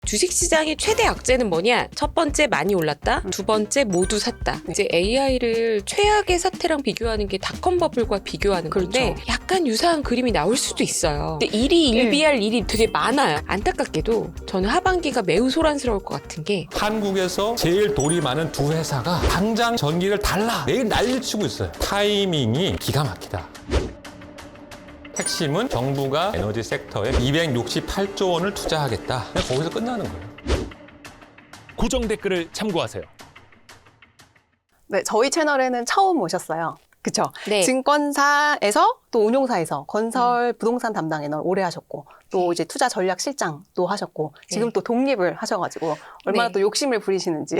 주식시장의 최대 악재는 뭐냐? 첫 번째, 많이 올랐다. 두 번째, 모두 샀다. 이제 AI를 최악의 사태랑 비교하는 게 닷컴 버블과 비교하는 건데 약간 유사한 그림이 나올 수도 있어요. 근데 일이 일비할 일이 되게 많아요. 안타깝게도 저는 하반기가 매우 소란스러울 것 같은 게 한국에서 제일 돈이 많은 두 회사가 당장 전기를 달라 매일 난리치고 있어요. 타이밍이 기가 막히다. 핵심은 정부가 에너지 섹터에 268조 원을 투자하겠다. 그냥 거기서 끝나는 거예요. 고정 댓글을 참고하세요. 네, 저희 채널에는 처음 오셨어요. 그쵸? 네. 증권사에서 또 운용사에서 건설 부동산 담당 애널 오래 하셨고 또 이제 투자 전략 실장도 하셨고 지금 또 독립을 하셔가지고 얼마나 또 욕심을 부리시는지.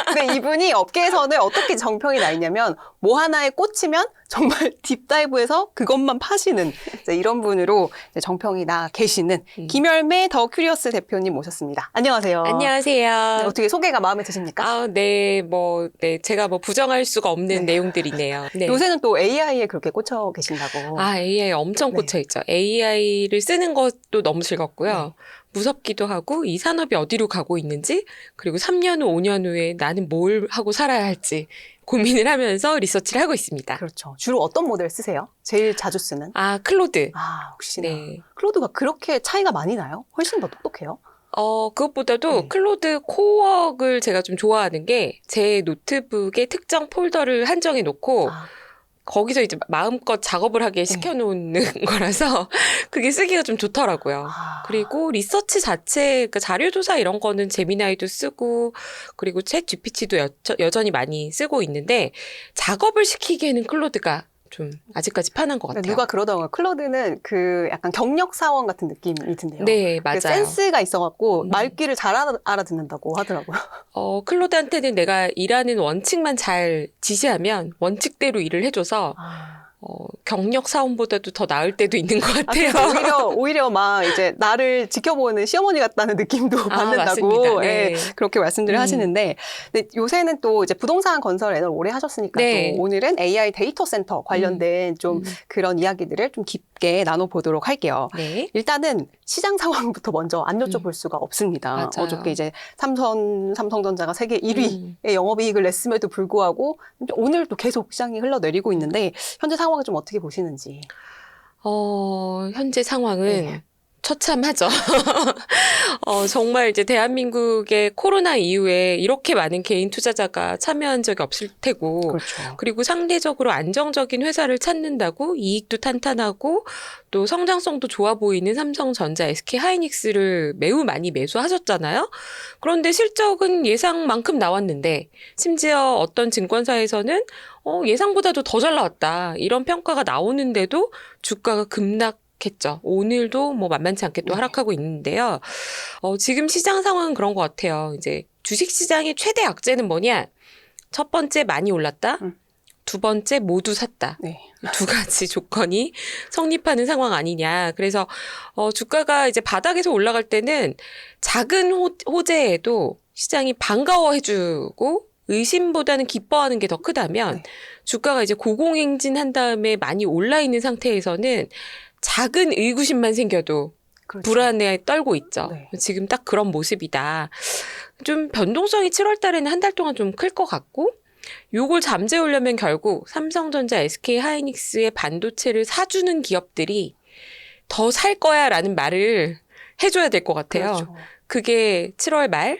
근데 이분이 업계에서는 어떻게 정평이 나 있냐면 뭐 하나에 꽂히면 정말 딥다이브해서 그것만 파시는 이제 이런 분으로 이제 정평이 나 계시는 김열매 더 큐리어스 대표님 모셨습니다. 안녕하세요. 안녕하세요. 네, 어떻게 소개가 마음에 드십니까? 네, 제가 부정할 수가 없는 내용들이네요. 네. 요새는 또 AI에 그렇게 꽂혀 계신다고. AI 엄청 꽂혀있죠. AI를 쓰는 것도 너무 즐겁고요. 무섭기도 하고 이 산업이 어디로 가고 있는지 그리고 3년 후, 5년 후에 나는 뭘 하고 살아야 할지 고민을 하면서 리서치를 하고 있습니다. 그렇죠. 주로 어떤 모델 쓰세요? 제일 자주 쓰는? 클로드. 혹시나. 네. 클로드가 그렇게 차이가 많이 나요? 훨씬 더 똑똑해요? 그것보다도 클로드 코어를 제가 좀 좋아하는 게 제 노트북에 특정 폴더를 한정해 놓고 거기서 이제 마음껏 작업을 하게 시켜놓는 거라서 그게 쓰기가 좀 좋더라고요. 그리고 리서치 자체, 그러니까 자료조사 이런 거는 제미나이도 쓰고 그리고 챗 GPT도 여전히 많이 쓰고 있는데 작업을 시키기에는 클로드가 좀 아직까지 편한 것 같아요. 누가 그러더라고요. 클로드는 그 약간 경력 사원 같은 느낌이 든대요. 네, 맞아요. 센스가 있어갖고 말귀를 잘 알아듣는다고 하더라고요. 클로드한테는 내가 일하는 원칙만 잘 지시하면 원칙대로 일을 해줘서 경력 사원보다도 더 나을 때도 있는 것 같아요. 오히려 막 이제 나를 지켜보는 시어머니 같다는 느낌도 받는다고 네. 그렇게 말씀들을 하시는데 근데 요새는 또 이제 부동산 건설 애널 오래 하셨으니까 또 오늘은 AI 데이터 센터 관련된 좀 그런 이야기들을 좀 깊게 나눠보도록 할게요. 네. 일단은 시장 상황부터 먼저 안 여쭤볼 수가 없습니다. 맞아요. 어저께 이제 삼성전자가 세계 1위의 영업이익을 냈음에도 불구하고 오늘도 계속 시장이 흘러내리고 있는데 현재 상황을 좀 어떻게 보시는지. 현재 상황은 처참하죠. 정말 이제 대한민국의 코로나 이후에 이렇게 많은 개인 투자자가 참여한 적이 없을 테고, 그리고 상대적으로 안정적인 회사를 찾는다고 이익도 탄탄하고 또 성장성도 좋아 보이는 삼성전자, SK하이닉스를 매우 많이 매수하셨잖아요. 그런데 실적은 예상만큼 나왔는데 심지어 어떤 증권사에서는 예상보다도 더 잘 나왔다. 이런 평가가 나오는데도 주가가 급락했죠. 오늘도 만만치 않게 또 하락하고 있는데요. 지금 시장 상황은 그런 것 같아요. 이제 주식시장의 최대 악재는 뭐냐? 첫 번째, 많이 올랐다. 두 번째, 모두 샀다. 두 가지 조건이 성립하는 상황 아니냐. 그래서 주가가 이제 바닥에서 올라갈 때는 작은 호재에도 시장이 반가워해주고 의심보다는 기뻐하는 게 더 크다면 주가가 이제 고공행진한 다음에 많이 올라 있는 상태에서는 작은 의구심만 생겨도 불안에 떨고 있죠. 지금 딱 그런 모습이다. 좀 변동성이 7월 달에는 한 달 동안 좀 클 것 같고 요걸 잠재우려면 결국 삼성전자, SK하이닉스의 반도체를 사주는 기업들이 더 살 거야 라는 말을 해줘야 될 것 같아요. 그게 7월 말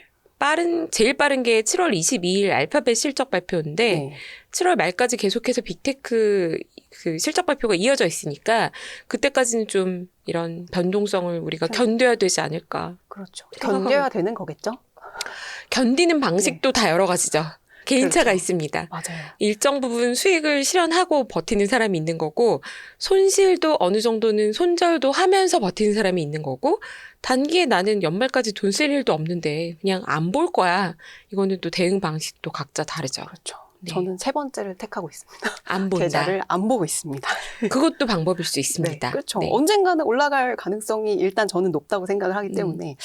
제일 빠른 게 7월 22일 알파벳 실적 발표인데 7월 말까지 계속해서 빅테크 그 실적 발표가 이어져 있으니까 그때까지는 좀 이런 변동성을 우리가 견뎌야 되지 않을까. 그렇죠. 견뎌야 되는 거겠죠? 견디는 방식도 다 여러 가지죠. 개인차가 있습니다. 맞아요. 일정 부분 수익을 실현하고 버티는 사람이 있는 거고 손실도 어느 정도는 손절도 하면서 버티는 사람이 있는 거고 단기에 나는 연말까지 돈 쓸 일도 없는데 그냥 안 볼 거야. 이거는 또 대응 방식도 각자 다르죠. 그렇죠. 네. 저는 세 번째를 택하고 있습니다. 안 본다. 계좌를 안 보고 있습니다. 그것도 방법일 수 있습니다. 네, 그렇죠. 네. 언젠가는 올라갈 가능성이 일단 저는 높다고 생각을 하기 때문에.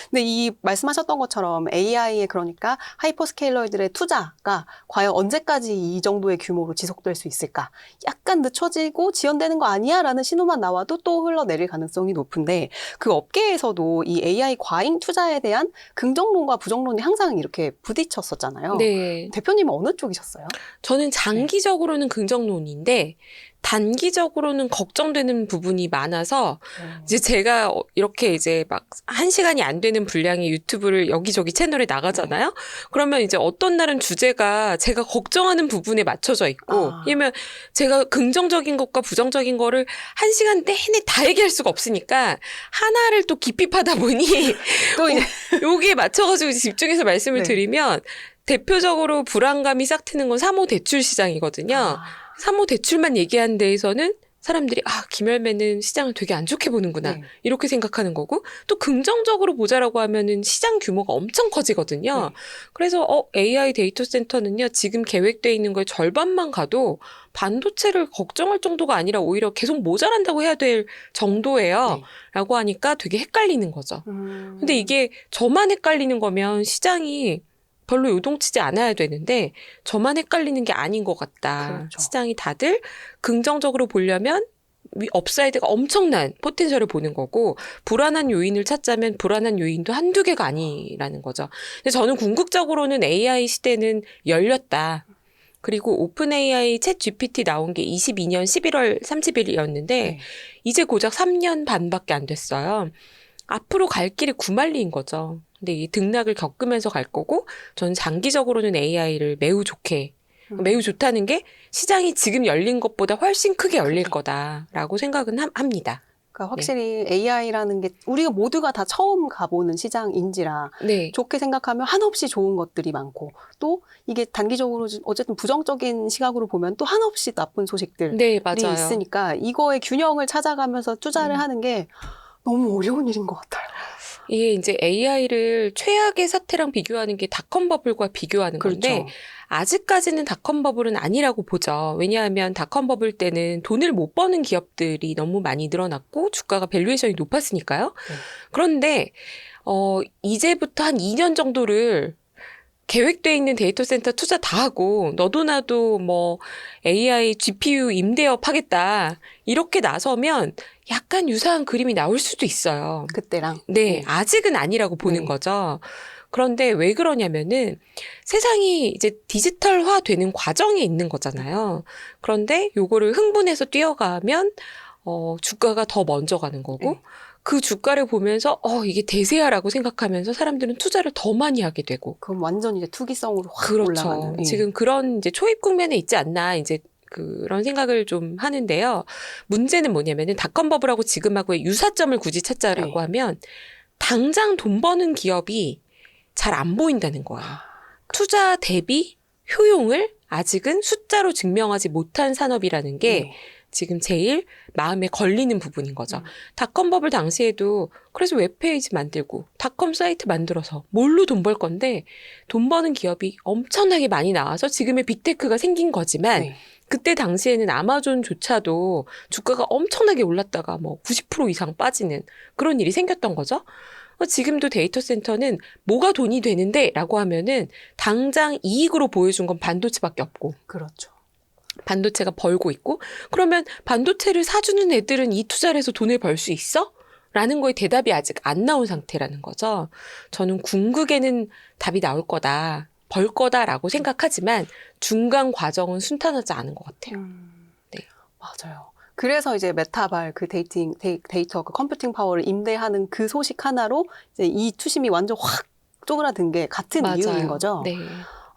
근데 이 말씀하셨던 것처럼 AI에 그러니까 하이퍼스케일러들의 투자가 과연 언제까지 이 정도의 규모로 지속될 수 있을까? 약간 늦춰지고 지연되는 거 아니야? 라는 신호만 나와도 또 흘러내릴 가능성이 높은데 그 업계에서도 이 AI 과잉 투자에 대한 긍정론과 부정론이 항상 이렇게 부딪혔었잖아요. 네. 대표님은 어느 쪽이셨어요? 저는 장기적으로는 긍정론인데 단기적으로는 걱정되는 부분이 많아서 이제 제가 이렇게 이제 막 1시간이 안 되는 분량의 유튜브를 여기저기 채널에 나가잖아요. 그러면 이제 어떤 날은 주제가 제가 걱정하는 부분에 맞춰져 있고 왜냐면 제가 긍정적인 것과 부정적인 거를 1시간 내내 다 얘기할 수가 없으니까 하나를 또 깊이 파다 보니 또 이제 여기에 맞춰가지고 집중해서 말씀을 네. 드리면 대표적으로 불안감이 싹 트는 건 사모대출 시장이거든요. 사모대출만 얘기하는 데에서는 사람들이 김열매는 시장을 되게 안 좋게 보는구나 네. 이렇게 생각하는 거고 또 긍정적으로 보자라고 하면은 시장 규모가 엄청 커지거든요. 네. 그래서 AI 데이터 센터는요 지금 계획돼 있는 거의 절반만 가도 반도체를 걱정할 정도가 아니라 오히려 계속 모자란다고 해야 될 정도예요. 네. 라고 하니까 되게 헷갈리는 거죠. 근데 이게 저만 헷갈리는 거면 시장이 별로 요동치지 않아야 되는데 저만 헷갈리는 게 아닌 것 같다. 그렇죠. 시장이 다들 긍정적으로 보려면 업사이드가 엄청난 포텐셜을 보는 거고 불안한 요인을 찾자면 불안한 요인도 한두 개가 아니라는 거죠. 근데 저는 궁극적으로는 AI 시대는 열렸다. 그리고 오픈 AI 챗 GPT 나온 게 22년 11월 30일이었는데 네. 이제 고작 3년 반밖에 안 됐어요. 앞으로 갈 길이 구말리인 거죠. 근데 이 등락을 겪으면서 갈 거고 저는 장기적으로는 AI를 매우 좋게 매우 좋다는 게 시장이 지금 열린 것보다 훨씬 크게 열릴 거다라고 생각은 합니다. 그러니까 확실히 AI라는 게 우리가 모두가 다 처음 가보는 시장인지라 네. 좋게 생각하면 한없이 좋은 것들이 많고 또 이게 단기적으로 어쨌든 부정적인 시각으로 보면 또 한없이 나쁜 소식들이 네, 맞아요. 있으니까 이거의 균형을 찾아가면서 투자를 하는 게 너무 어려운 일인 것 같아요. 이게 이제 AI를 최악의 사태랑 비교하는 게 닷컴 버블과 비교하는 건데 그렇죠. 아직까지는 닷컴 버블은 아니라고 보죠. 왜냐하면 닷컴 버블 때는 돈을 못 버는 기업들이 너무 많이 늘어났고 주가가 밸류에이션이 높았으니까요. 그런데 이제부터 한 2년 정도를 계획돼 있는 데이터 센터 투자 다 하고 너도 나도 뭐 AI GPU 임대업 하겠다 이렇게 나서면 약간 유사한 그림이 나올 수도 있어요. 그때랑. 네, 아직은 아니라고 보는 네. 거죠. 그런데 왜 그러냐면은 세상이 이제 디지털화 되는 과정에 있는 거잖아요. 그런데 요거를 흥분해서 뛰어가면 주가가 더 먼저 가는 거고 네. 그 주가를 보면서 이게 대세야라고 생각하면서 사람들은 투자를 더 많이 하게 되고 그럼 완전 이제 투기성으로 확 그렇죠. 올라가는. 예. 지금 그런 이제 초입 국면에 있지 않나 이제 그런 생각을 좀 하는데요. 문제는 뭐냐면은 닷컴 버블하고 지금하고의 유사점을 굳이 찾자라고 네. 하면 당장 돈 버는 기업이 잘 안 보인다는 거예요. 투자 대비 효용을 아직은 숫자로 증명하지 못한 산업이라는 게 네. 지금 제일 마음에 걸리는 부분인 거죠. 닷컴 버블 당시에도 그래서 웹페이지 만들고 닷컴 사이트 만들어서 뭘로 돈 벌 건데 돈 버는 기업이 엄청나게 많이 나와서 지금의 빅테크가 생긴 거지만 네. 그때 당시에는 아마존조차도 주가가 엄청나게 올랐다가 뭐 90% 이상 빠지는 그런 일이 생겼던 거죠. 지금도 데이터 센터는 뭐가 돈이 되는데 라고 하면은 당장 이익으로 보여준 건 반도체밖에 없고 그렇죠. 반도체가 벌고 있고 그러면 반도체를 사주는 애들은 이 투자를 해서 돈을 벌 수 있어? 라는 거에 대답이 아직 안 나온 상태라는 거죠. 저는 궁극에는 답이 나올 거다. 벌 거다라고 생각하지만 중간 과정은 순탄하지 않은 것 같아요. 네. 맞아요. 그래서 이제 메타발 그 데이터 그 컴퓨팅 파워를 임대하는 그 소식 하나로 이제 이 투심이 완전 확 쪼그라든 게 같은 맞아요. 이유인 거죠. 네.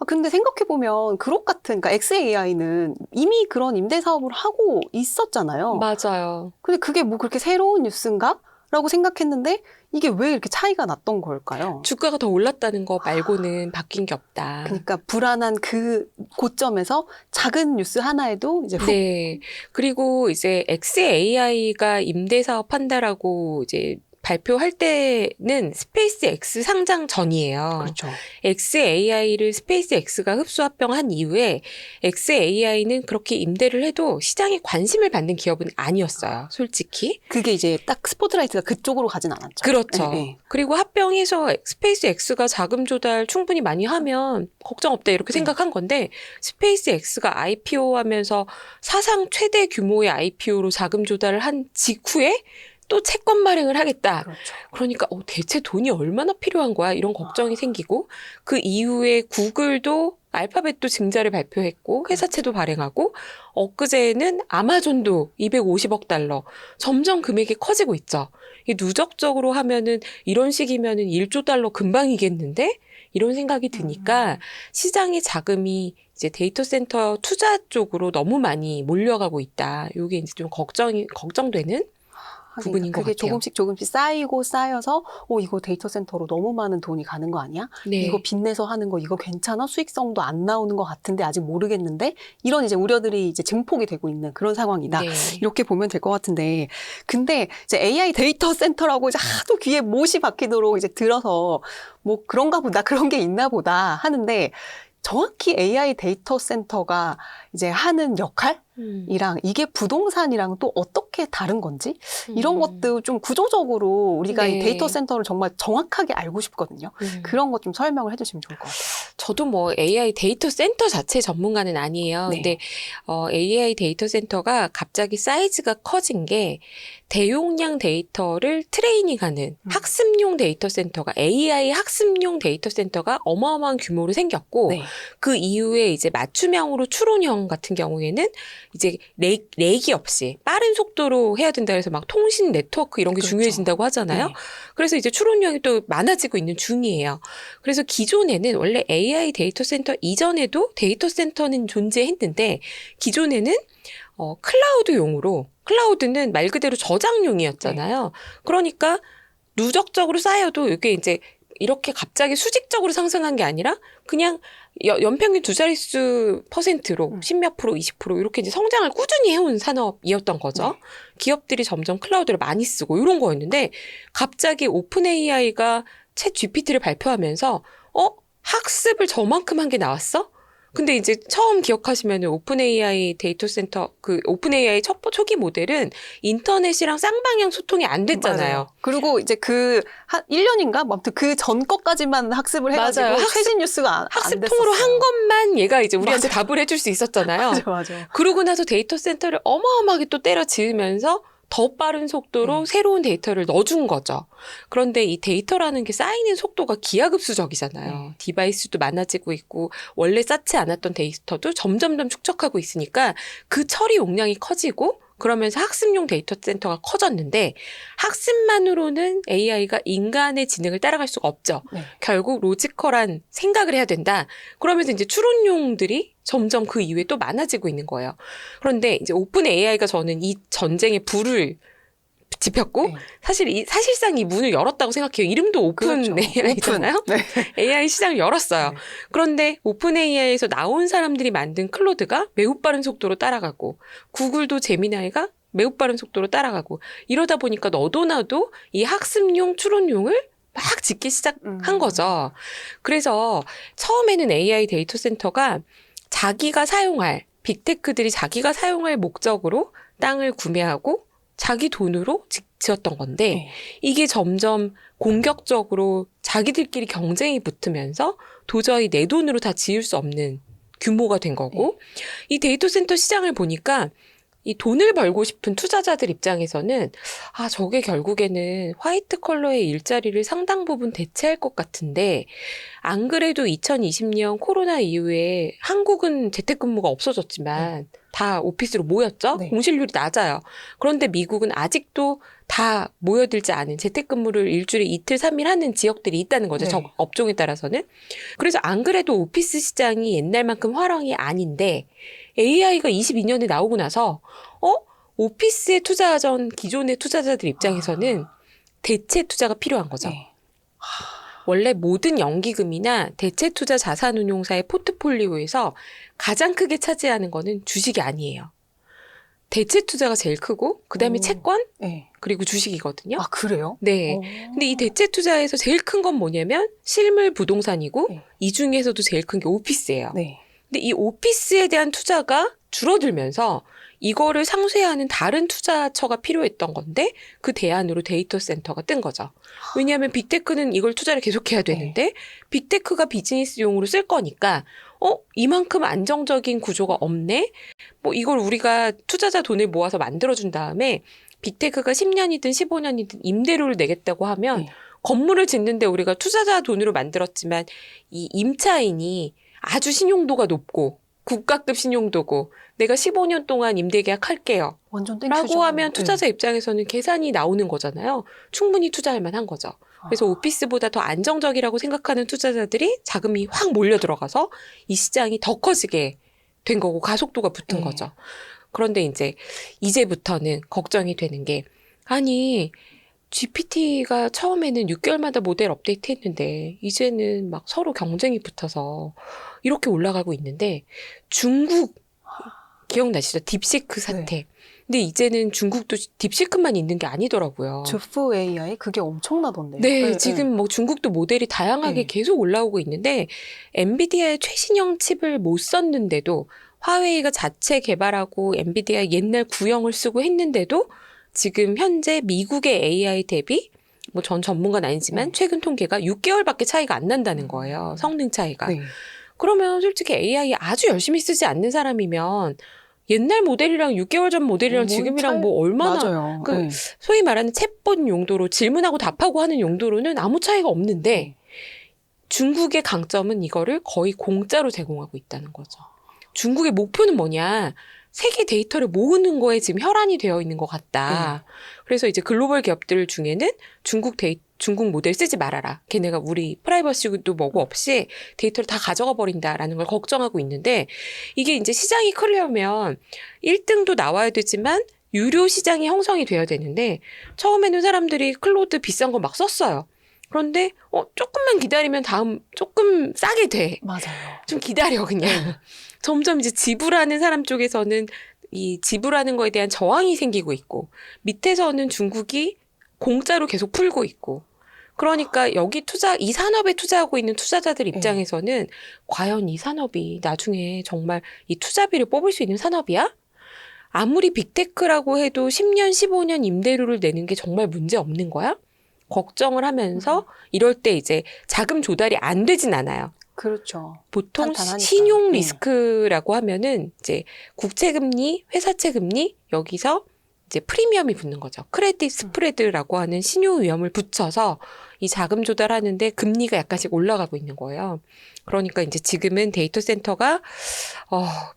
근데 생각해보면 그룹 같은, 그러니까 XAI는 이미 그런 임대 사업을 하고 있었잖아요. 맞아요. 근데 그게 뭐 그렇게 새로운 뉴스인가? 라고 생각했는데 이게 왜 이렇게 차이가 났던 걸까요? 주가가 더 올랐다는 거 말고는 바뀐 게 없다. 그러니까 불안한 그 고점에서 작은 뉴스 하나에도 이제 훅. 네. 그리고 이제 XAI가 임대 사업 한다라고 이제 발표할 때는 스페이스 X 상장 전이에요. 그렇죠. XAI를 스페이스 X가 흡수 합병한 이후에 XAI는 그렇게 임대를 해도 시장에 관심을 받는 기업은 아니었어요. 솔직히. 그게 이제 딱 스포트라이트가 그쪽으로 가진 않았죠. 그렇죠. 네. 그리고 합병해서 스페이스 X가 자금 조달 충분히 많이 하면 걱정 없다 이렇게 생각한 건데 스페이스 X가 IPO 하면서 사상 최대 규모의 IPO로 자금 조달을 한 직후에 또 채권 발행을 하겠다. 그렇죠. 그러니까 대체 돈이 얼마나 필요한 거야? 이런 걱정이 생기고 그 이후에 구글도 알파벳도 증자를 발표했고 회사채도 발행하고 엊그제는 아마존도 250억 달러 점점 금액이 커지고 있죠. 이게 누적적으로 하면은 이런 식이면은 1조 달러 금방이겠는데? 이런 생각이 드니까 시장의 자금이 이제 데이터 센터 투자 쪽으로 너무 많이 몰려가고 있다. 이게 이제 좀 걱정되는 부분인 것 그게 같아요. 조금씩 쌓이고 쌓여서 이거 데이터 센터로 너무 많은 돈이 가는 거 아니야? 네. 이거 빚내서 하는 거 이거 괜찮아? 수익성도 안 나오는 것 같은데 아직 모르겠는데 이런 이제 우려들이 이제 증폭이 되고 있는 그런 상황이다. 네. 이렇게 보면 될 것 같은데 근데 이제 AI 데이터 센터라고 이제 하도 귀에 못이 박히도록 이제 들어서 뭐 그런가 보다 그런 게 있나 보다 하는데 정확히 AI 데이터 센터가 이제 하는 역할이랑 이게 부동산이랑 또 어떻게 다른 건지 이런 것도 좀 구조적으로 우리가 네. 이 데이터 센터를 정말 정확하게 알고 싶거든요. 그런 것 좀 설명을 해주시면 좋을 것 같아요. 저도 뭐 AI 데이터 센터 자체 전문가는 아니에요. 네. 근데 AI 데이터 센터가 갑자기 사이즈가 커진 게 대용량 데이터를 트레이닝하는 학습용 데이터 센터가 AI 학습용 데이터 센터가 어마어마한 규모로 생겼고 네. 그 이후에 이제 맞춤형으로 추론형 같은 경우에는 이제 렉이 없이 빠른 속도로 해야 된다 해서 막 통신 네트워크 이런 게 그렇죠. 중요해진다고 하잖아요. 네. 그래서 이제 추론형이 또 많아지고 있는 중이에요. 그래서 기존에는 원래 AI 데이터 센터 이전에도 데이터 센터는 존재했는데 기존에는 클라우드용으로 클라우드는 말 그대로 저장용이었잖아요. 그러니까 누적적으로 쌓여도 이게 이제 이렇게 갑자기 수직적으로 상승한 게 아니라 그냥 연평균 두 자릿수 %로 10몇 %, 20% 이렇게 이제 성장을 꾸준히 해온 산업이었던 거죠. 네. 기업들이 점점 클라우드를 많이 쓰고 이런 거였는데 갑자기 오픈 AI가 챗 GPT를 발표하면서 학습을 저만큼 한 게 나왔어? 근데 이제 처음 기억하시면 오픈 AI 데이터 센터 그 오픈 AI 초기 모델은 인터넷이랑 쌍방향 소통이 안 됐잖아요. 맞아요. 그리고 이제 한 1년인가? 아무튼 그 전 것까지만 학습을 해가지고 맞아요. 최신 뉴스가 안 학습통으로 됐었어요. 한 것만 얘가 이제 우리한테 맞아요. 답을 해줄 수 있었잖아요. 맞아. 그러고 나서 데이터 센터를 어마어마하게 또 때려 지으면서 더 빠른 속도로 새로운 데이터를 넣어준 거죠. 그런데 이 데이터라는 게 쌓이는 속도가 기하급수적이잖아요. 디바이스도 많아지고 있고 원래 쌓지 않았던 데이터도 점점점 축적하고 있으니까 그 처리 용량이 커지고 그러면서 학습용 데이터 센터가 커졌는데 학습만으로는 AI가 인간의 지능을 따라갈 수가 없죠. 네. 결국 로지컬한 생각을 해야 된다. 그러면서 이제 추론용들이 점점 그 이후에 또 많아지고 있는 거예요. 그런데 이제 오픈 AI가 저는 이 전쟁에 불을 지폈고 네. 사실상 이 문을 열었다고 생각해요. 이름도 오픈 그렇죠. AI잖아요. 오픈. 네. AI 시장을 열었어요. 네. 그런데 오픈 AI에서 나온 사람들이 만든 클로드가 매우 빠른 속도로 따라가고 구글도 제미나이가 매우 빠른 속도로 따라가고 이러다 보니까 너도 나도 이 학습용 추론용을 막 짓기 시작한 거죠. 그래서 처음에는 AI 데이터 센터가 자기가 사용할 빅테크들이 자기가 사용할 목적으로 땅을 구매하고 자기 돈으로 지었던 건데 네. 이게 점점 공격적으로 자기들끼리 경쟁이 붙으면서 도저히 내 돈으로 다 지을 수 없는 규모가 된 거고 이 데이터 센터 시장을 보니까 이 돈을 벌고 싶은 투자자들 입장에서는 저게 결국에는 화이트 컬러의 일자리를 상당 부분 대체할 것 같은데 안 그래도 2020년 코로나 이후에 한국은 재택근무가 없어졌지만 다 오피스로 모였죠. 네. 공실률이 낮아요. 그런데 미국은 아직도 다 모여들지 않은 재택근무를 일주일에 이틀, 3일 하는 지역들이 있다는 거죠. 네. 저 업종에 따라서는. 그래서 안 그래도 오피스 시장이 옛날만큼 화랑이 아닌데 AI가 22년에 나오고 나서 오피스에 투자하던 기존의 투자자들 입장에서는 대체 투자가 필요한 거죠. 네. 원래 모든 연기금이나 대체 투자 자산운용사의 포트폴리오에서 가장 크게 차지하는 거는 주식이 아니에요. 대체 투자가 제일 크고 그다음에 채권, 네. 그리고 주식이거든요. 아, 그래요? 네. 근데 이 대체 투자에서 제일 큰 건 뭐냐면 실물 부동산이고 네. 이 중에서도 제일 큰 게 오피스예요. 네. 근데 이 오피스에 대한 투자가 줄어들면서 이거를 상쇄하는 다른 투자처가 필요했던 건데 그 대안으로 데이터 센터가 뜬 거죠. 왜냐하면 빅테크는 이걸 투자를 계속해야 되는데 빅테크가 비즈니스용으로 쓸 거니까 이만큼 안정적인 구조가 없네? 뭐 이걸 우리가 투자자 돈을 모아서 만들어준 다음에 빅테크가 10년이든 15년이든 임대료를 내겠다고 하면 건물을 짓는데 우리가 투자자 돈으로 만들었지만 이 임차인이 아주 신용도가 높고 국가급 신용도고 내가 15년 동안 임대계약 할게요. 완전 땡큐죠. 라고 하면 투자자 입장에서는 계산이 나오는 거잖아요. 충분히 투자할 만한 거죠. 그래서 오피스보다 더 안정적이라고 생각하는 투자자들이 자금이 확 몰려 들어가서 이 시장이 더 커지게 된 거고 가속도가 붙은 거죠. 그런데 이제부터는 걱정이 되는 게 아니 GPT가 처음에는 6개월마다 모델 업데이트 했는데 이제는 막 서로 경쟁이 붙어서 이렇게 올라가고 있는데 중국 기억나시죠? 딥시크 사태. 네. 근데 이제는 중국도 딥시크만 있는 게 아니더라고요. 주프 AI 그게 엄청나던데요. 네, 지금 뭐 중국도 모델이 다양하게 네. 계속 올라오고 있는데 엔비디아의 최신형 칩을 못 썼는데도 화웨이가 자체 개발하고 엔비디아 옛날 구형을 쓰고 했는데도 지금 현재 미국의 AI 대비 뭐 전 전문가는 아니지만 최근 통계가 6개월밖에 차이가 안 난다는 거예요. 성능 차이가. 네. 그러면 솔직히 AI 아주 열심히 쓰지 않는 사람이면 옛날 모델이랑 6개월 전 모델이랑 지금이랑 뭐 얼마나 맞아요. 그 소위 말하는 챗봇 용도로 질문하고 답하고 하는 용도로는 아무 차이가 없는데 중국의 강점은 이거를 거의 공짜로 제공하고 있다는 거죠. 중국의 목표는 뭐냐? 세계 데이터를 모으는 거에 지금 혈안이 되어 있는 것 같다. 그래서 이제 글로벌 기업들 중에는 중국 모델 쓰지 말아라. 걔네가 우리 프라이버시도 뭐고 없이 데이터를 다 가져가 버린다라는 걸 걱정하고 있는데 이게 이제 시장이 크려면 1등도 나와야 되지만 유료 시장이 형성이 돼야 되는데 처음에는 사람들이 클로드 비싼 거 막 썼어요. 그런데 조금만 기다리면 다음 조금 싸게 돼. 맞아요. 좀 기다려 그냥. 점점 이제 지불하는 사람 쪽에서는 이 지불하는 거에 대한 저항이 생기고 있고 밑에서는 중국이 공짜로 계속 풀고 있고 그러니까 여기 이 산업에 투자하고 있는 투자자들 입장에서는 과연 이 산업이 나중에 정말 이 투자비를 뽑을 수 있는 산업이야? 아무리 빅테크라고 해도 10년, 15년 임대료를 내는 게 정말 문제 없는 거야? 걱정을 하면서 이럴 때 이제 자금 조달이 안 되진 않아요. 그렇죠. 보통 탄탄하니까. 신용 리스크라고 하면은 이제 국채금리, 회사채금리 여기서 이제 프리미엄이 붙는 거죠. 크레딧 스프레드라고 하는 신용 위험을 붙여서 이 자금 조달하는데 금리가 약간씩 올라가고 있는 거예요. 그러니까 이제 지금은 데이터 센터가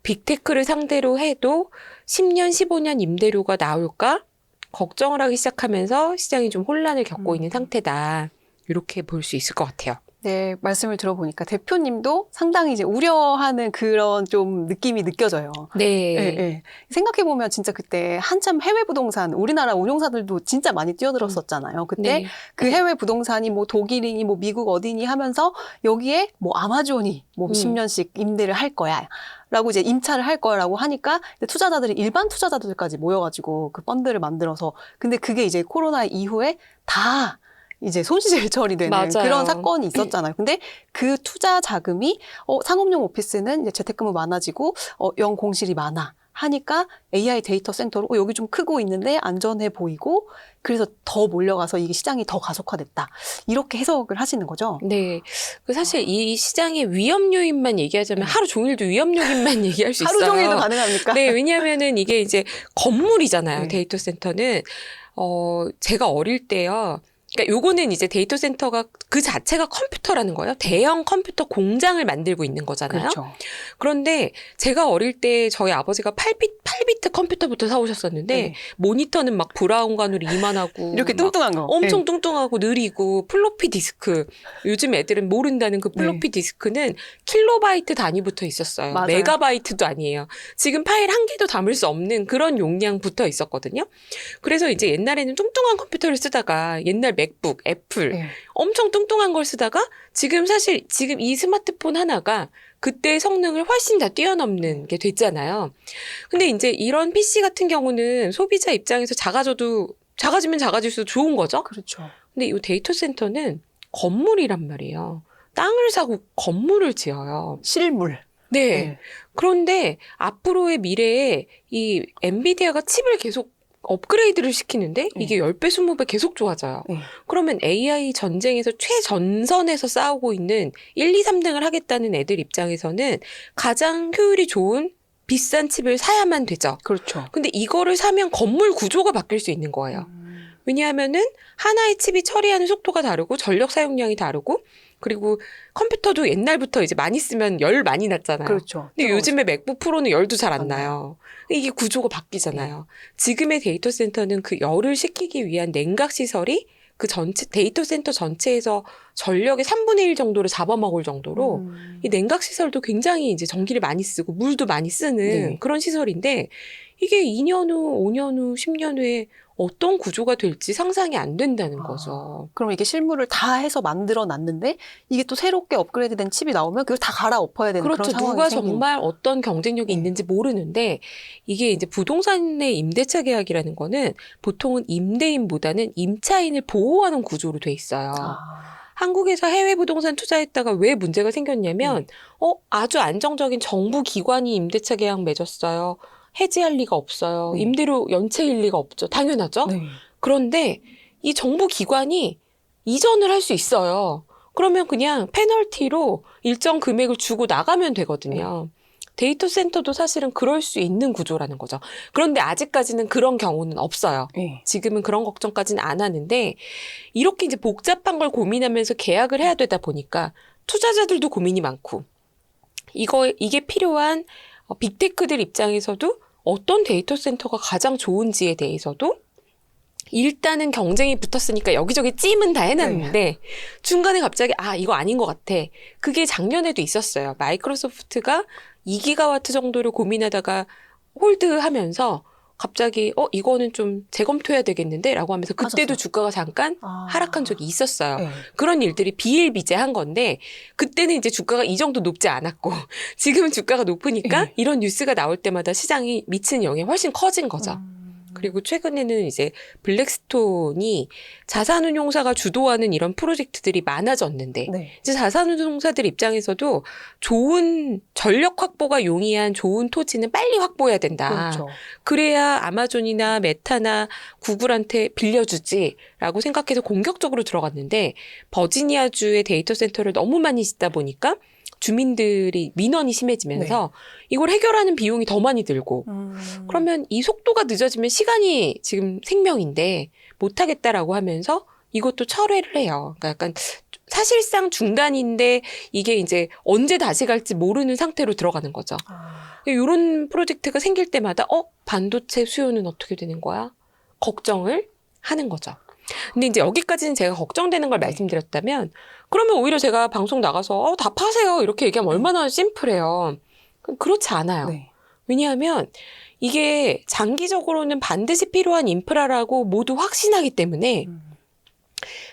빅테크를 상대로 해도 10년, 15년 임대료가 나올까 걱정을 하기 시작하면서 시장이 좀 혼란을 겪고 있는 상태다. 이렇게 볼 수 있을 것 같아요. 네, 말씀을 들어보니까 대표님도 상당히 이제 우려하는 그런 좀 느낌이 느껴져요. 네. 네. 생각해보면 진짜 그때 한참 해외 부동산, 우리나라 운용사들도 진짜 많이 뛰어들었었잖아요. 그때 네. 그 해외 부동산이 뭐 독일이니 뭐 미국 어디니 하면서 여기에 뭐 아마존이 뭐 10년씩 임대를 할 거야. 라고 이제 임차를 할 거라고 하니까 투자자들이 일반 투자자들까지 모여가지고 그 펀드를 만들어서 근데 그게 이제 코로나 이후에 다 이제 손실 처리되는 맞아요. 그런 사건이 있었잖아요. 근데 그 투자 자금이 상업용 오피스는 이제 재택근무 많아지고 영공실이 많아 하니까 AI 데이터 센터로 여기 좀 크고 있는데 안전해 보이고 그래서 더 몰려가서 이게 시장이 더 가속화됐다. 이렇게 해석을 하시는 거죠? 네. 사실 이 시장의 위험 요인만 얘기하자면 하루 종일도 위험 요인만 얘기할 수 있어요. 하루 종일도 가능합니까? 네, 왜냐하면은 이게 이제 건물이잖아요. 네. 데이터 센터는 제가 어릴 때요. 그러니까 요거는 이제 데이터 센터가 그 자체가 컴퓨터라는 거예요. 대형 컴퓨터 공장을 만들고 있는 거잖아요. 그렇죠. 그런데 제가 어릴 때 저희 아버지가 8비트 컴퓨터부터 사오셨었는데 네. 모니터는 막 브라운 관으로 이만하고 이렇게 막 뚱뚱한 거. 엄청 뚱뚱하고 느리고 플로피 디스크. 요즘 애들은 모른다는 그 플로피 네. 디스크는 킬로바이트 단위부터 있었어요. 맞아요. 메가바이트도 아니에요. 지금 파일 한 개도 담을 수 없는 그런 용량부터 있었거든요. 그래서 이제 옛날에는 뚱뚱한 컴퓨터를 쓰다가 옛날 맥북, 애플 네. 엄청 뚱뚱한 걸 쓰다가 지금 이 스마트폰 하나가 그때의 성능을 훨씬 다 뛰어넘는 게 됐잖아요. 근데 이제 이런 PC 같은 경우는 소비자 입장에서 작아져도 작아지면 작아질수록 좋은 거죠. 그렇죠. 근데 이 데이터 센터는 건물이란 말이에요. 땅을 사고 건물을 지어요. 실물. 네. 네. 그런데 앞으로의 미래에 이 엔비디아가 칩을 계속 업그레이드를 시키는데 이게 10배, 20배 계속 좋아져요. 네. 그러면 AI 전쟁에서 최전선에서 싸우고 있는 1, 2, 3등을 하겠다는 애들 입장에서는 가장 효율이 좋은 비싼 칩을 사야만 되죠. 그렇죠. 근데 이거를 사면 건물 구조가 바뀔 수 있는 거예요. 왜냐하면은 하나의 칩이 처리하는 속도가 다르고 전력 사용량이 다르고 그리고 컴퓨터도 옛날부터 이제 많이 쓰면 열 많이 났잖아요. 그렇죠. 근데 요즘에 맥북 프로는 열도 잘 안 안 나요. 이게 구조가 바뀌잖아요. 지금의 데이터 센터는 그 열을 식히기 위한 냉각 시설이 그 전체 데이터 센터 전체에서 전력의 3분의 1 정도를 잡아먹을 정도로 이 냉각 시설도 굉장히 이제 전기를 많이 쓰고 물도 많이 쓰는 네. 그런 시설인데 이게 2년 후, 5년 후, 10년 후에 어떤 구조가 될지 상상이 안 된다는 거죠. 그럼 이게 실물을 다 해서 만들어 놨는데 이게 또 새롭게 업그레이드된 칩이 나오면 그걸 다 갈아엎어야 되는 그렇죠. 그런 상황이 누가 생기는. 정말 어떤 경쟁력이 있는지 모르는데 이게 이제 부동산의 임대차 계약이라는 거는 보통은 임대인보다는 임차인을 보호하는 구조로 돼 있어요. 한국에서 해외 부동산 투자했다가 왜 문제가 생겼냐면 아주 안정적인 정부 기관이 임대차 계약 맺었어요. 해지할 리가 없어요. 임대료 연체일 리가 없죠. 당연하죠. 네. 그런데 이 정부 기관이 이전을 할 수 있어요. 그러면 그냥 페널티로 일정 금액을 주고 나가면 되거든요. 데이터 센터도 사실은 그럴 수 있는 구조라는 거죠. 그런데 아직까지는 그런 경우는 없어요. 네. 지금은 그런 걱정까지는 안 하는데 이렇게 이제 복잡한 걸 고민하면서 계약을 해야 되다 보니까 투자자들도 고민이 많고 이게 필요한 빅테크들 입장에서도 어떤 데이터 센터가 가장 좋은지에 대해서도 일단은 경쟁이 붙었으니까 여기저기 찜은 다 해놨는데 중간에 갑자기 이거 아닌 것 같아. 그게 작년에도 있었어요. 마이크로소프트가 2기가와트 정도를 고민하다가 홀드하면서 갑자기 이거는 좀 재검토해야 되겠는데 라고 하면서 그때도 하셨어요. 주가가 잠깐 하락한 적이 있었어요. 네. 그런 일들이 비일비재한 건데 그때는 이제 주가가 이 정도 높지 않았고 지금은 주가가 높으니까 이런 뉴스가 나올 때마다 시장이 미치는 영향이 훨씬 커진 거죠. 그리고 최근에는 이제 블랙스톤이 자산운용사가 주도하는 이런 프로젝트들이 많아졌는데 이제 자산운용사들 입장에서도 좋은 전력 확보가 용이한 좋은 토지는 빨리 확보해야 된다. 그렇죠. 그래야 아마존이나 메타나 구글한테 빌려주지라고 생각해서 공격적으로 들어갔는데 버지니아주의 데이터 센터를 너무 많이 짓다 보니까 주민들이 민원이 심해지면서 이걸 해결하는 비용이 더 많이 들고 그러면 이 속도가 늦어지면 시간이 지금 생명인데 못하겠다라고 하면서 이것도 철회를 해요. 그러니까 약간 사실상 중단인데 이게 이제 언제 다시 갈지 모르는 상태로 들어가는 거죠. 이런 프로젝트가 생길 때마다 반도체 수요는 어떻게 되는 거야? 걱정을 하는 거죠. 근데 이제 여기까지는 제가 걱정되는 걸 말씀드렸다면 그러면 오히려 제가 방송 나가서 다 파세요 이렇게 얘기하면 얼마나 심플해요. 그렇지 않아요. 왜냐하면 이게 장기적으로는 반드시 필요한 인프라라고 모두 확신하기 때문에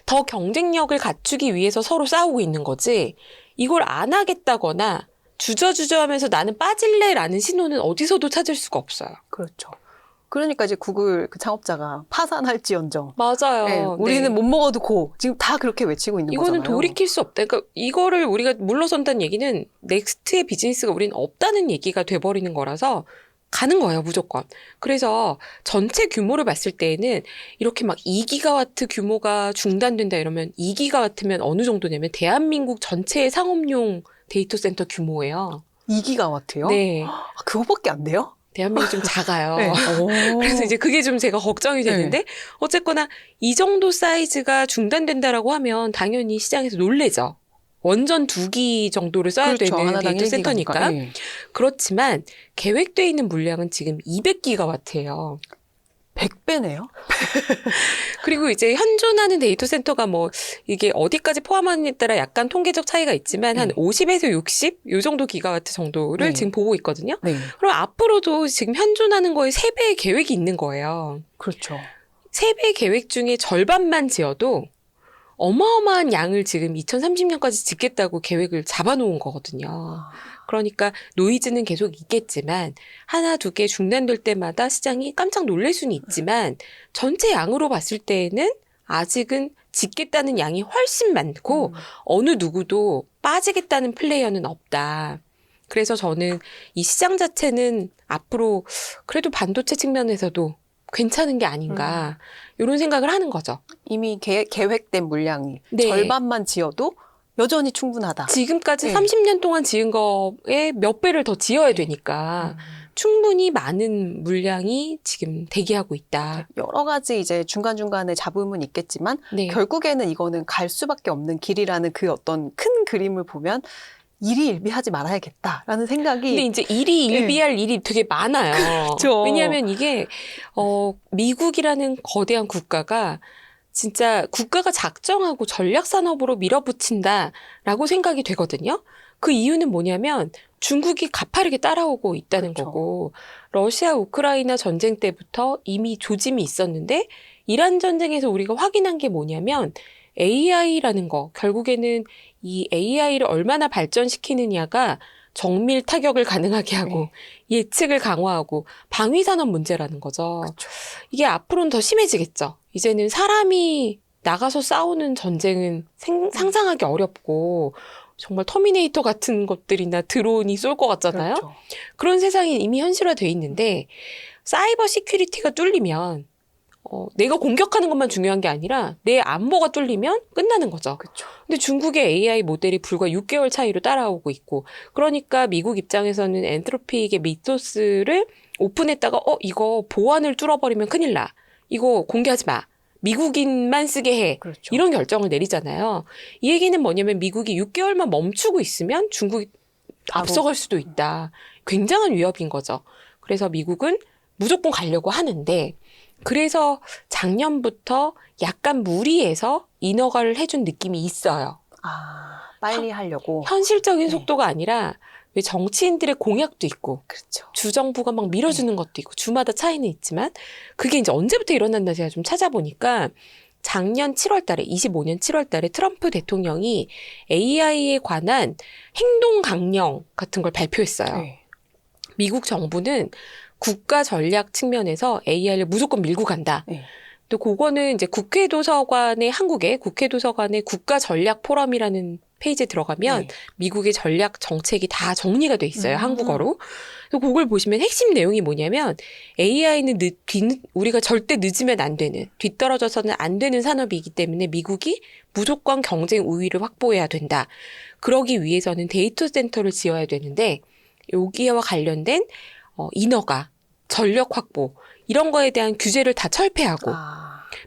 더 경쟁력을 갖추기 위해서 서로 싸우고 있는 거지 이걸 안 하겠다거나 주저주저하면서 나는 빠질래라는 신호는 어디서도 찾을 수가 없어요. 그렇죠. 그러니까 이제 구글 그 창업자가 파산할지언정. 맞아요. 우리는 못 먹어도 고. 지금 다 그렇게 외치고 있는 이거는 거잖아요. 돌이킬 수 없다. 그러니까 이거를 우리가 물러선다는 얘기는 넥스트의 비즈니스가 우리는 없다는 얘기가 돼버리는 거라서 가는 거예요, 무조건. 그래서 전체 규모를 봤을 때에는 이렇게 막 2기가와트 규모가 중단된다 이러면 2기가와트면 어느 정도냐면 대한민국 전체의 상업용 데이터 센터 규모예요. 2기가와트요? 네. 그거밖에 안 돼요? 대한민국이 좀 작아요. 네. 그래서 이제 그게 좀 제가 걱정이 되는데 어쨌거나 이 정도 사이즈가 중단된다라고 하면 당연히 시장에서 놀래죠. 원전 2기 정도를 써야 그렇죠. 되는 하나당 데이터 센터니까. 1기가니까. 그렇지만 계획되어 있는 물량은 지금 200기가와트예요. 100배네요? 그리고 이제 현존하는 데이터 센터가 뭐 이게 어디까지 포함하느냐에 따라 약간 통계적 차이가 있지만 한 50에서 60? 요 정도 기가와트 정도를 지금 보고 있거든요. 그럼 앞으로도 지금 현존하는 거에 3배의 계획이 있는 거예요. 그렇죠. 3배 계획 중에 절반만 지어도 어마어마한 양을 지금 2030년까지 짓겠다고 계획을 잡아놓은 거거든요. 그러니까 노이즈는 계속 있겠지만 하나 두 개 중단될 때마다 시장이 깜짝 놀랄 수는 있지만 전체 양으로 봤을 때에는 아직은 짓겠다는 양이 훨씬 많고 어느 누구도 빠지겠다는 플레이어는 없다. 그래서 저는 이 시장 자체는 앞으로 그래도 반도체 측면에서도 괜찮은 게 아닌가 이런 생각을 하는 거죠. 이미 계획된 물량이 네. 절반만 지어도 여전히 충분하다. 지금까지 네. 30년 동안 지은 거에 몇 배를 더 지어야 되니까 충분히 많은 물량이 지금 대기하고 있다. 여러 가지 이제 중간중간에 잡음은 있겠지만 네. 결국에는 이거는 갈 수밖에 없는 길이라는 그 어떤 큰 그림을 보면 일희일비하지 말아야겠다라는 생각이 근데 이제 일이 일비할 일이 되게 많아요. 그렇죠. 왜냐하면 이게 미국이라는 거대한 국가가 진짜 국가가 작정하고 전략 산업으로 밀어붙인다라고 생각이 되거든요. 그 이유는 뭐냐면 중국이 가파르게 따라오고 있다는 그렇죠. 거고 러시아 우크라이나 전쟁 때부터 이미 조짐이 있었는데 이란 전쟁에서 우리가 확인한 게 뭐냐면 AI라는 거 결국에는 이 AI를 얼마나 발전시키느냐가 정밀 타격을 가능하게 하고 예측을 강화하고 방위 산업 문제라는 거죠. 그렇죠. 이게 앞으로는 더 심해지겠죠. 이제는 사람이 나가서 싸우는 전쟁은 상상하기 어렵고 정말 터미네이터 같은 것들이나 드론이 쏠 것 같잖아요. 그렇죠. 그런 세상이 이미 현실화돼 있는데 사이버 시큐리티가 뚫리면 내가 공격하는 것만 중요한 게 아니라 내 안보가 뚫리면 끝나는 거죠. 그렇죠. 근데 중국의 AI 모델이 불과 6개월 차이로 따라오고 있고 그러니까 미국 입장에서는 엔트로픽의 미토스를 오픈했다가 이거 보안을 뚫어버리면 큰일 나. 이거 공개하지 마. 미국인만 쓰게 해. 그렇죠. 이런 결정을 내리잖아요. 이 얘기는 뭐냐면 미국이 6개월만 멈추고 있으면 중국이 앞서갈 수도 있다. 굉장한 위협인 거죠. 그래서 미국은 무조건 가려고 하는데 그래서 작년부터 약간 무리해서 인허가를 해준 느낌이 있어요. 빨리 하려고. 현실적인 속도가 아니라 왜 정치인들의 공약도 있고 그렇죠. 주정부가 막 밀어주는 것도 있고 주마다 차이는 있지만 그게 이제 언제부터 일어났나 제가 좀 찾아보니까 작년 7월 달에 25년 7월 달에 트럼프 대통령이 AI에 관한 행동 강령 같은 걸 발표했어요. 네. 미국 정부는 국가 전략 측면에서 AI를 무조건 밀고 간다. 네. 또 그거는 이제 국회도서관의 한국의 국회도서관의 국가 전략 포럼이라는 페이지에 들어가면 네. 미국의 전략 정책이 다 정리가 돼 있어요. 한국어로. 그래서 그걸 보시면 핵심 내용이 뭐냐면 AI는 우리가 절대 늦으면 안 되는 뒤떨어져서는 안 되는 산업이기 때문에 미국이 무조건 경쟁 우위를 확보해야 된다. 그러기 위해서는 데이터 센터를 지어야 되는데 여기와 관련된 인허가, 전력 확보 이런 거에 대한 규제를 다 철폐하고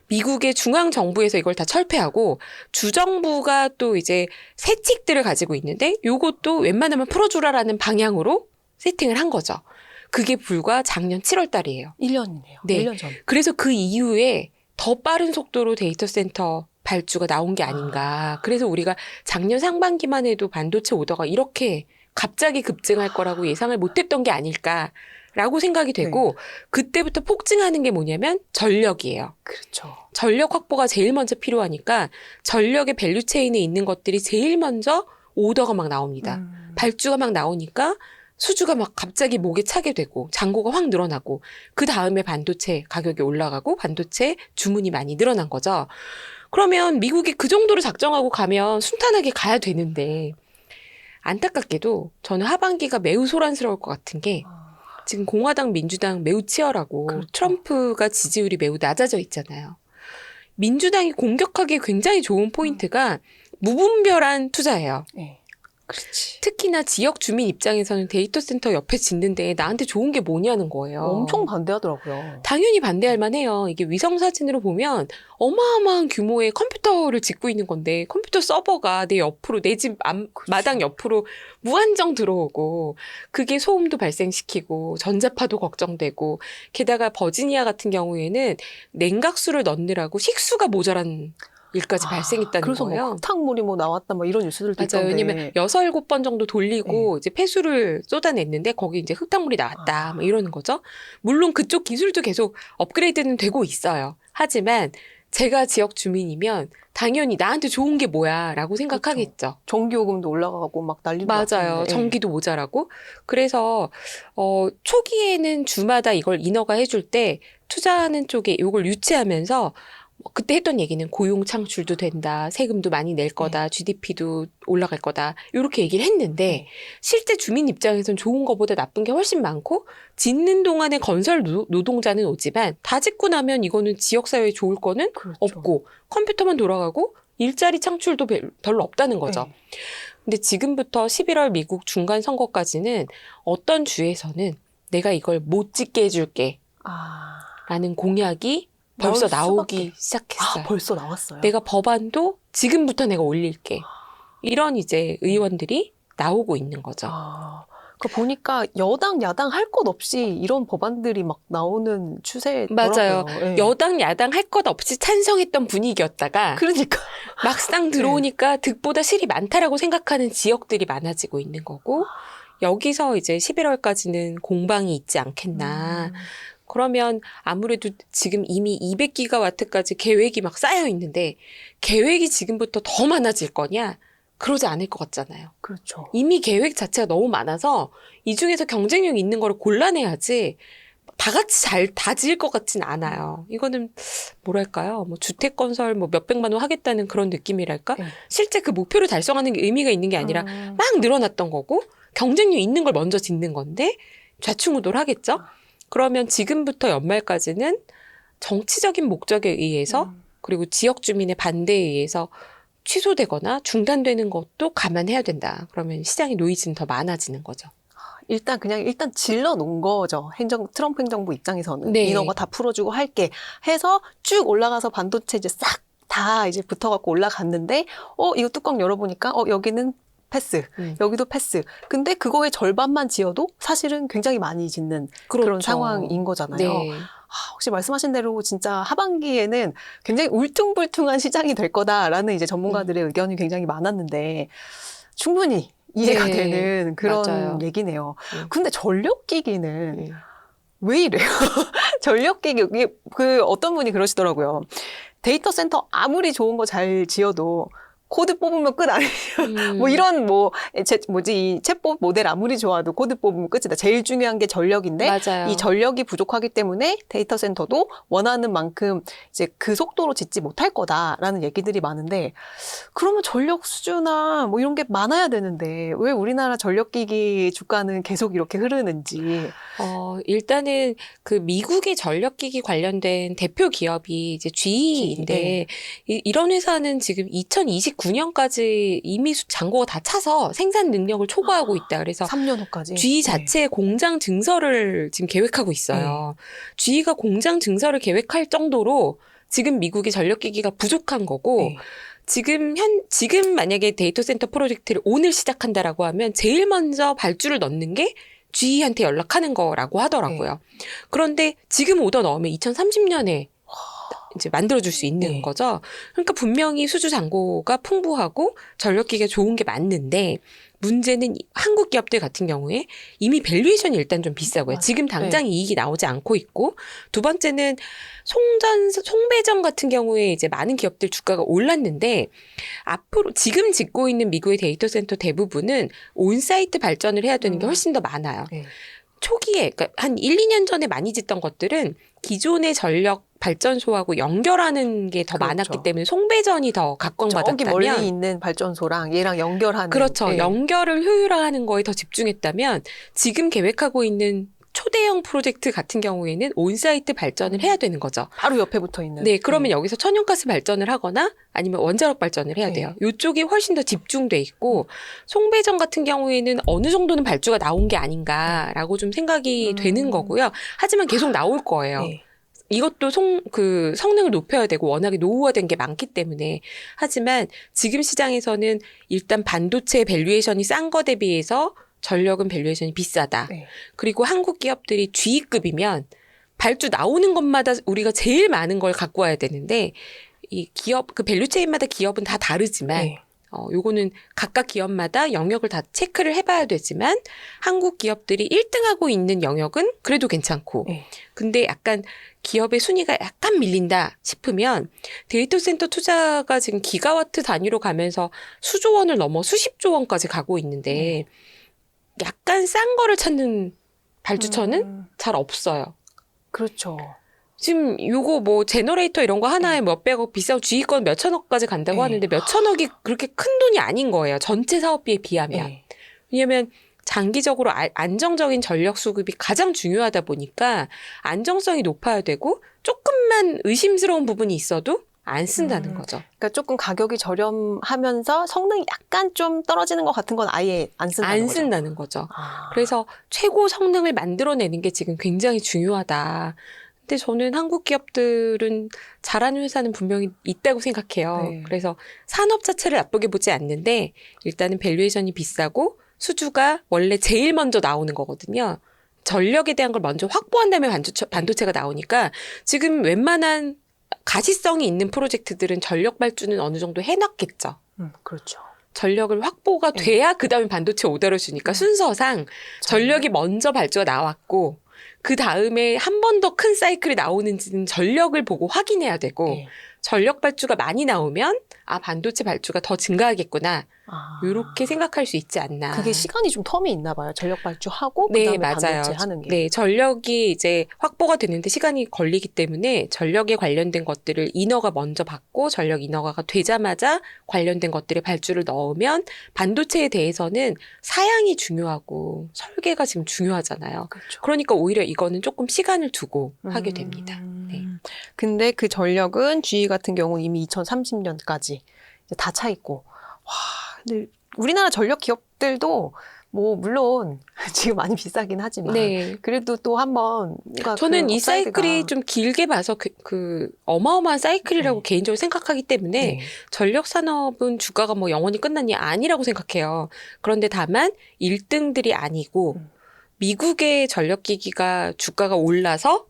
미국의 중앙정부에서 이걸 다 철폐하고 주정부가 또 이제 세칙들을 가지고 있는데 요것도 웬만하면 풀어주라라는 방향으로 세팅을 한 거죠. 그게 불과 작년 7월 달이에요. 1년이네요. 네. 1년 전. 그래서 그 이후에 더 빠른 속도로 데이터 센터 발주가 나온 게 아닌가. 그래서 우리가 작년 상반기만 해도 반도체 오더가 이렇게 갑자기 급증할 거라고 예상을 못했던 게 아닐까라고 생각이 되고 그때부터 폭증하는 게 뭐냐면 전력이에요. 그렇죠. 전력 확보가 제일 먼저 필요하니까 전력의 밸류체인에 있는 것들이 제일 먼저 오더가 막 나옵니다. 발주가 막 나오니까 수주가 막 갑자기 목에 차게 되고 잔고가 확 늘어나고 그 다음에 반도체 가격이 올라가고 반도체 주문이 많이 늘어난 거죠. 그러면 미국이 그 정도로 작정하고 가면 순탄하게 가야 되는데 안타깝게도 저는 하반기가 매우 소란스러울 것 같은 게 지금 공화당, 민주당 매우 치열하고 그렇죠. 트럼프가 지지율이 매우 낮아져 있잖아요. 민주당이 공격하기 굉장히 좋은 포인트가 무분별한 투자예요. 네. 그렇지. 특히나 지역 주민 입장에서는 데이터 센터 옆에 짓는데 나한테 좋은 게 뭐냐는 거예요. 엄청 반대하더라고요. 당연히 반대할 만해요. 이게 위성 사진으로 보면 어마어마한 규모의 컴퓨터를 짓고 있는 건데 컴퓨터 서버가 내 옆으로 내 집 마당 옆으로 무한정 들어오고 그게 소음도 발생시키고 전자파도 걱정되고 게다가 버지니아 같은 경우에는 냉각수를 넣느라고 식수가 모자란 일까지 발생했다는 그래서 거예요. 뭐 흙탕물이 뭐 나왔다 뭐 이런 뉴스들도 맞아요. 있던데. 왜냐면 6, 7번 정도 돌리고 이제 폐수를 쏟아냈는데 거기 이제 흙탕물이 나왔다. 뭐 이러는 거죠. 물론 그쪽 기술도 계속 업그레이드는 되고 있어요. 하지만 제가 지역 주민이면 당연히 나한테 좋은 게 뭐야 라고 생각하겠죠. 전기요금도 올라가고 막 난리도 맞아요. 났었는데. 전기도 모자라고. 그래서 초기에는 주마다 이걸 인허가 해줄 때 투자하는 쪽에 이걸 유치하면서 그때 했던 얘기는 고용 창출도 된다. 세금도 많이 낼 거다. GDP도 올라갈 거다. 이렇게 얘기를 했는데 실제 주민 입장에서는 좋은 거보다 나쁜 게 훨씬 많고 짓는 동안에 건설 노동자는 오지만 다 짓고 나면 이거는 지역사회에 좋을 거는 그렇죠. 없고 컴퓨터만 돌아가고 일자리 창출도 별로 없다는 거죠. 네. 근데 지금부터 11월 미국 중간 선거까지는 어떤 주에서는 내가 이걸 못 짓게 해줄게 라는 공약이 벌써 나오기 시작했어요. 벌써 나왔어요. 내가 법안도 지금부터 내가 올릴게. 이런 이제 의원들이 나오고 있는 거죠. 그 보니까 여당, 야당 할 것 없이 이런 법안들이 막 나오는 추세더라고요. 맞아요. 네. 여당, 야당 할 것 없이 찬성했던 분위기였다가 그러니까. 막상 들어오니까 득보다 실이 많다라고 생각하는 지역들이 많아지고 있는 거고 여기서 이제 11월까지는 공방이 있지 않겠나. 그러면 아무래도 지금 이미 200기가와트까지 계획이 막 쌓여 있는데 계획이 지금부터 더 많아질 거냐? 그러지 않을 것 같잖아요. 그렇죠. 이미 계획 자체가 너무 많아서 이 중에서 경쟁력 있는 거를 골라내야지 다 같이 다 지을 것 같진 않아요. 이거는 뭐랄까요? 뭐 주택 건설 뭐 몇백만 원 하겠다는 그런 느낌이랄까? 네. 실제 그 목표를 달성하는 게 의미가 있는 게 아니라 막 늘어났던 거고 경쟁력 있는 걸 먼저 짓는 건데 좌충우돌하겠죠? 그러면 지금부터 연말까지는 정치적인 목적에 의해서 그리고 지역 주민의 반대에 의해서 취소되거나 중단되는 것도 감안해야 된다. 그러면 시장의 노이즈는 더 많아지는 거죠. 일단 질러 놓은 거죠. 트럼프 행정부 입장에서는. 네. 인허가 다 풀어주고 할게 해서 쭉 올라가서 반도체 이제 싹 다 이제 붙어갖고 올라갔는데, 이거 뚜껑 열어보니까, 여기는 패스, 여기도 패스. 근데 그거의 절반만 지어도 사실은 굉장히 많이 짓는 그런 그렇죠. 상황인 거잖아요. 네. 혹시 말씀하신 대로 진짜 하반기에는 굉장히 울퉁불퉁한 시장이 될 거다라는 이제 전문가들의 의견이 굉장히 많았는데 충분히 이해가 네. 되는 그런 맞아요. 얘기네요. 근데 전력기기는 네. 왜 이래요? 전력기기, 어떤 분이 그러시더라고요. 데이터 센터 아무리 좋은 거 잘 지어도 코드 뽑으면 끝 아니에요. 뭐 이런 이 챗봇 모델 아무리 좋아도 코드 뽑으면 끝이다. 제일 중요한 게 전력인데 맞아요. 이 전력이 부족하기 때문에 데이터 센터도 원하는 만큼 이제 그 속도로 짓지 못할 거다라는 얘기들이 많은데 그러면 전력 수주나 뭐 이런 게 많아야 되는데 왜 우리나라 전력기기 주가는 계속 이렇게 흐르는지. 일단은 그 미국의 전력기기 관련된 대표 기업이 이제 GE인데 이런 회사는 지금 2029년까지 이미 잔고가 다 차서 생산 능력을 초과하고 있다. 그래서 3년 후까지. GE 자체의 공장 증설을 지금 계획하고 있어요. GE가 공장 증설을 계획할 정도로 지금 미국의 전력기기가 부족한 거고 지금 만약에 데이터 센터 프로젝트를 오늘 시작한다라고 하면 제일 먼저 발주를 넣는 게 GE한테 연락하는 거라고 하더라고요. 그런데 지금 오더 넣으면 2030년에 이제 만들어줄 수 있는 거죠. 그러니까 분명히 수주 잔고가 풍부하고 전력기가 좋은 게 맞는데 문제는 한국 기업들 같은 경우에 이미 밸류에이션이 일단 좀 비싸고요. 지금 당장 이익이 나오지 않고 있고 두 번째는 송배전 같은 경우에 이제 많은 기업들 주가가 올랐는데 앞으로 지금 짓고 있는 미국의 데이터 센터 대부분은 온사이트 발전을 해야 되는 게 훨씬 더 많아요. 초기에 그러니까 한 1, 2년 전에 많이 짓던 것들은 기존의 전력 발전소하고 연결하는 게 더 많았기 때문에 송배전이 더 각광받았다면 저기 멀리 있는 발전소랑 얘랑 연결하는 그렇죠. 연결을 효율화하는 거에 더 집중했다면 지금 계획하고 있는 초대형 프로젝트 같은 경우에는 온사이트 발전을 해야 되는 거죠. 바로 옆에 붙어 있는. 네, 그러면 여기서 천연가스 발전을 하거나 아니면 원자력 발전을 해야 돼요. 이쪽이 훨씬 더 집중돼 있고 송배전 같은 경우에는 어느 정도는 발주가 나온 게 아닌가라고 좀 생각이 되는 거고요. 하지만 계속 나올 거예요. 이것도 성능을 높여야 되고 워낙에 노후화된 게 많기 때문에 하지만 지금 시장에서는 일단 반도체 밸류에이션이 싼 거 대비해서 전력은 밸류에이션이 비싸다. 그리고 한국 기업들이 G급이면 발주 나오는 것마다 우리가 제일 많은 걸 갖고 와야 되는데 이 기업 그 밸류체인마다 기업은 다 다르지만 요거는 각각 기업마다 영역을 다 체크를 해봐야 되지만 한국 기업들이 1등하고 있는 영역은 그래도 괜찮고 네. 근데 약간 기업의 순위가 약간 밀린다 싶으면 데이터 센터 투자가 지금 기가와트 단위로 가면서 수조 원을 넘어 수십조 원까지 가고 있는데 약간 싼 거를 찾는 발주처는 잘 없어요. 그렇죠. 지금 요거 뭐 제너레이터 이런 거 하나에 몇백억 비싸고 주의권 몇천억까지 간다고 네. 하는데 몇천억이 그렇게 큰 돈이 아닌 거예요. 전체 사업비에 비하면. 네. 왜냐면 장기적으로 안정적인 전력 수급이 가장 중요하다 보니까 안정성이 높아야 되고 조금만 의심스러운 부분이 있어도 안 쓴다는 거죠. 그러니까 조금 가격이 저렴하면서 성능이 약간 좀 떨어지는 것 같은 건 아예 안 쓴다는 안 거죠. 쓴다는 거죠. 아. 그래서 최고 성능을 만들어내는 게 지금 굉장히 중요하다. 근데 저는 한국 기업들은 잘하는 회사는 분명히 있다고 생각해요. 네. 그래서 산업 자체를 나쁘게 보지 않는데 일단은 밸류에이션이 비싸고 수주가 원래 제일 먼저 나오는 거거든요. 전력에 대한 걸 먼저 확보한 다음에 반도체가 나오니까 지금 웬만한 가시성이 있는 프로젝트들은 전력 발주는 어느 정도 해놨겠죠. 그렇죠. 전력을 확보가 돼야 그다음에 반도체 오더를 주니까 순서상 전력이 먼저 발주가 나왔고 그 다음에 한 번 더 큰 사이클이 나오는지는 전력을 보고 확인해야 되고 네. 전력 발주가 많이 나오면 아 반도체 발주가 더 증가하겠구나 이렇게 생각할 수 있지 않나. 그게 시간이 좀 텀이 있나 봐요. 전력 발주하고 네, 그다음에 맞아요. 반도체 하는 게. 네, 전력이 이제 확보가 되는데 시간이 걸리기 때문에 전력에 관련된 것들을 인허가 먼저 받고 전력 인허가가 되자마자 관련된 것들에 발주를 넣으면 반도체에 대해서는 사양이 중요하고 설계가 지금 중요하잖아요. 그렇죠. 그러니까 오히려 이거는 조금 시간을 두고 하게 됩니다. 네. 근데 그 전력은 GE 같은 경우는 이미 2030년까지 다 차 있고. 와, 근데 우리나라 전력 기업들도 뭐 물론 지금 많이 비싸긴 하지만 네. 그래도 또 한번 뭔가 저는 그 이 업사이드가 사이클이 좀 길게 봐서 그 어마어마한 사이클이라고 네. 개인적으로 생각하기 때문에 네. 전력 산업은 주가가 뭐 영원히 끝났냐 아니라고 생각해요. 그런데 다만 1등들이 아니고 미국의 전력기기가 주가가 올라서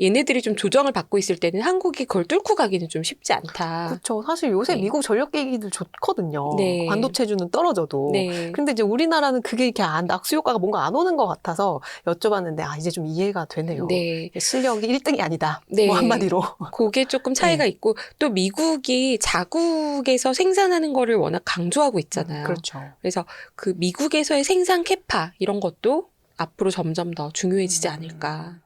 얘네들이 좀 조정을 받고 있을 때는 한국이 그걸 뚫고 가기는 좀 쉽지 않다. 그렇죠. 사실 요새 네. 미국 전력기기들 좋거든요. 네. 반도체주는 떨어져도. 네. 근데 이제 우리나라는 그게 이렇게 낙수 효과가 뭔가 안 오는 것 같아서 여쭤봤는데 이제 좀 이해가 되네요. 네. 실력이 1등이 아니다. 네. 뭐 한마디로. 그게 조금 차이가 있고 또 미국이 자국에서 생산하는 거를 워낙 강조하고 있잖아요. 그렇죠. 그래서 그 미국에서의 생산 캐파 이런 것도 앞으로 점점 더 중요해지지 않을까.